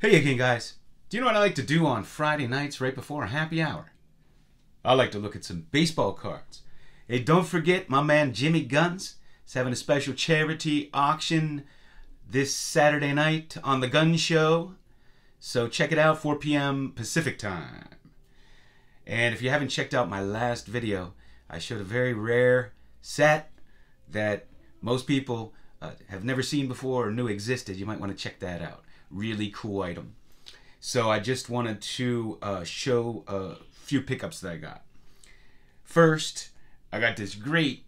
Hey again, guys. Do you know what I like to do on Friday nights right before a happy hour? I like to look at some baseball cards. Hey, don't forget my man Jimmy Guns is having a special charity auction this Saturday night on The Gun Show. So check it out, 4 p.m. Pacific time. And if you haven't checked out my last video, I showed a very rare set that most people have never seen before or knew existed. You might want to check that out. Really cool item. So I just wanted to show a few pickups that I got. First, I got this great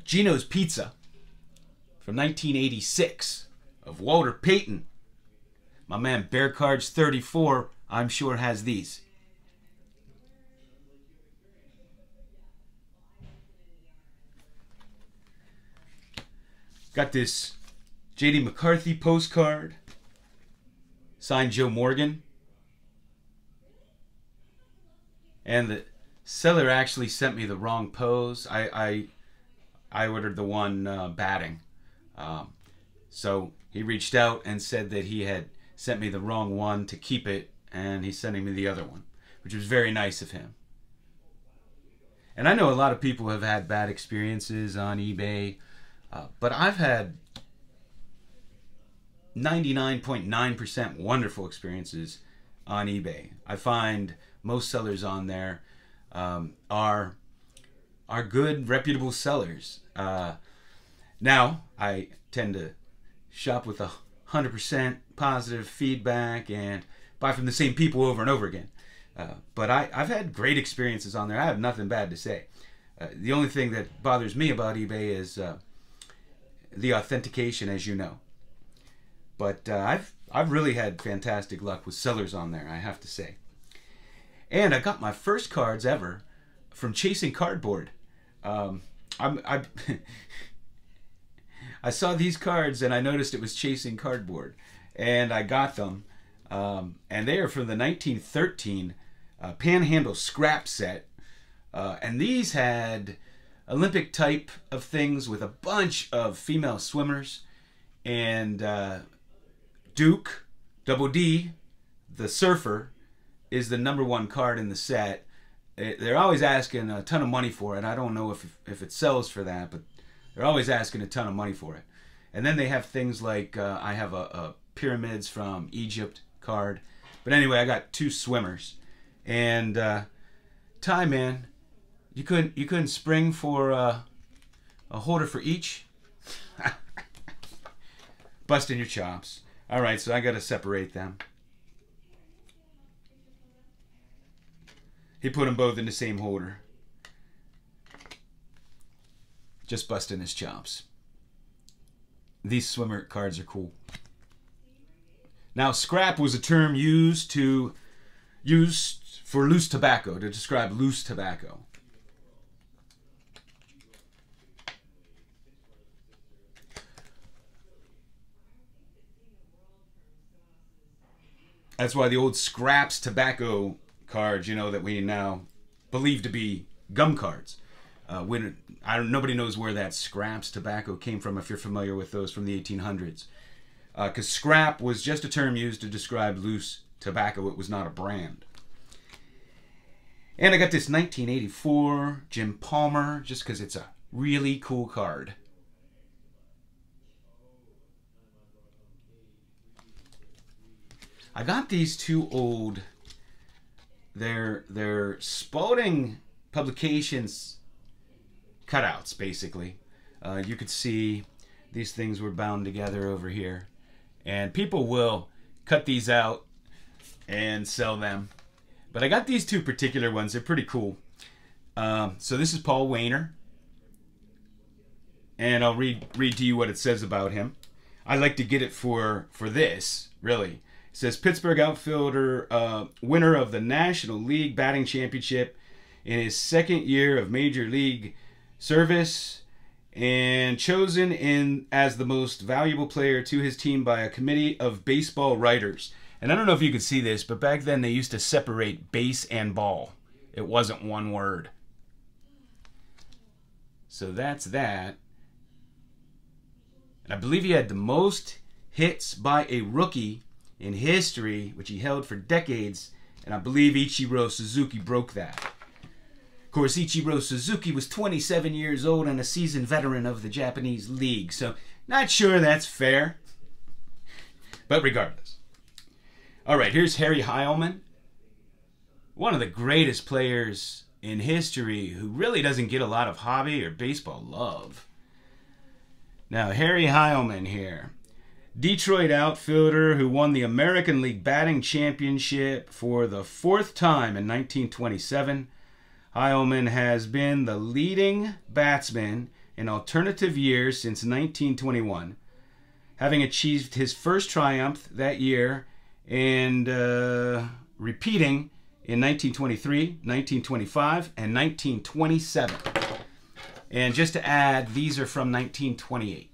Gino's Pizza from 1986 of Walter Payton. My man Bear Cards 34, I'm sure, has these. Got this J.D. McCarthy postcard, signed Joe Morgan. And the seller actually sent me the wrong pose. I ordered the one batting. So he reached out and said that he had sent me the wrong one to keep it, and he's sending me the other one, which was very nice of him. And I know a lot of people have had bad experiences on eBay, but I've had 99.9% wonderful experiences on eBay. I find most sellers on there are good, reputable sellers. Now, I tend to shop with 100% positive feedback and buy from the same people over and over again. But I've had great experiences on there. I have nothing bad to say. The only thing that bothers me about eBay is the authentication, as you know. But I've really had fantastic luck with sellers on there, I have to say. And I got my first cards ever from Chasing Cardboard. I saw these cards and I noticed it was Chasing Cardboard, and I got them. And they are from the 1913 Panhandle scrap set. And these had Olympic type of things with a bunch of female swimmers, and Duke, Double D, the surfer, is the #1 card in the set. They're always asking a ton of money for it. I don't know if it sells for that, but they're always asking a ton of money for it. And then they have things like, I have a Pyramids from Egypt card. But anyway, I got 2 swimmers. And Ty, man, you couldn't spring for a holder for each? Busting your chops. All right, so I got to separate them. He put them both in the same holder. Just busting his chops. These swimmer cards are cool. Now, scrap was a term used for loose tobacco, to describe loose tobacco. That's why the old Scraps tobacco cards, you know, that we now believe to be gum cards. Nobody knows where that Scraps tobacco came from, if you're familiar with those from the 1800s. Because scrap was just a term used to describe loose tobacco. It was not a brand. And I got this 1984 Jim Palmer, just because it's a really cool card. I got these 2 old, they're Spalding Publications cutouts, basically. You could see these things were bound together over here. And people will cut these out and sell them. But I got these 2 particular ones. They're pretty cool. So this is Paul Waner. And I'll read to you what it says about him. I like to get it for this, really. It says, Pittsburgh outfielder, winner of the National League Batting Championship in his 2nd year of Major League service, and chosen as the most valuable player to his team by a committee of baseball writers. And I don't know if you could see this, but back then they used to separate base and ball. It wasn't one word. So that's that. And I believe he had the most hits by a rookie in history, which he held for decades, and I believe Ichiro Suzuki broke that. Of course, Ichiro Suzuki was 27 years old and a seasoned veteran of the Japanese league, so not sure that's fair. But regardless. Alright, here's Harry Heilmann. One of the greatest players in history who really doesn't get a lot of hobby or baseball love. Now, Harry Heilmann here. Detroit outfielder who won the American League Batting Championship for the 4th time in 1927. Heilmann has been the leading batsman in alternative years since 1921, having achieved his first triumph that year and repeating in 1923, 1925, and 1927. And just to add, these are from 1928.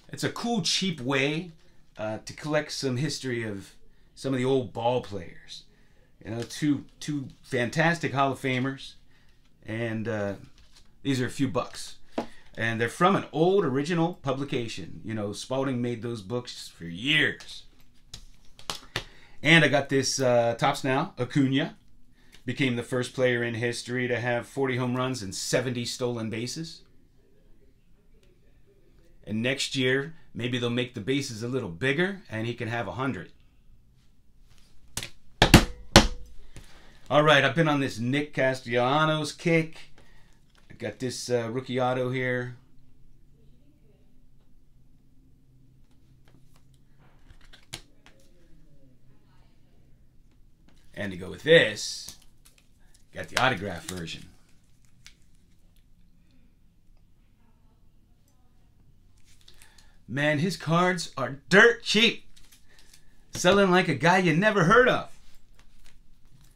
It's a cool, cheap way to collect some history of some of the old ball players. You know, two fantastic Hall of Famers, and these are a few bucks. And they're from an old original publication. You know, Spalding made those books for years. And I got this Topps Now, Acuna. Became the first player in history to have 40 home runs and 70 stolen bases. And next year, maybe they'll make the bases a little bigger and he can have 100. Alright, I've been on this Nick Castellanos kick. I got this rookie auto here. And to go with this, got the autograph version. Man, his cards are dirt cheap. Selling like a guy you never heard of.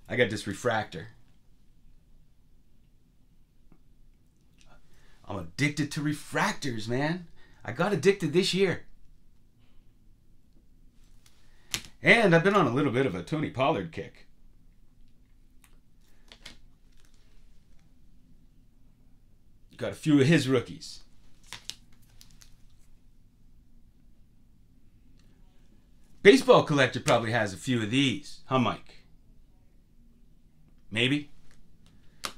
I got this refractor. I'm addicted to refractors, man. I got addicted this year. And I've been on a little bit of a Tony Pollard kick. Got a few of his rookies. Baseball Collector probably has a few of these. Huh, Mike? Maybe.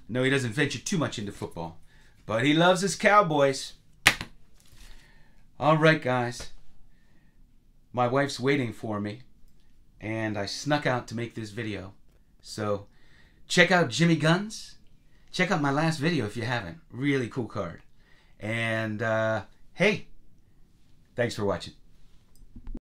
No, he doesn't venture too much into football. But he loves his Cowboys. Alright, guys. My wife's waiting for me. And I snuck out to make this video. So, check out Jimmy Guns. Check out my last video if you haven't. Really cool card. And, hey, thanks for watching.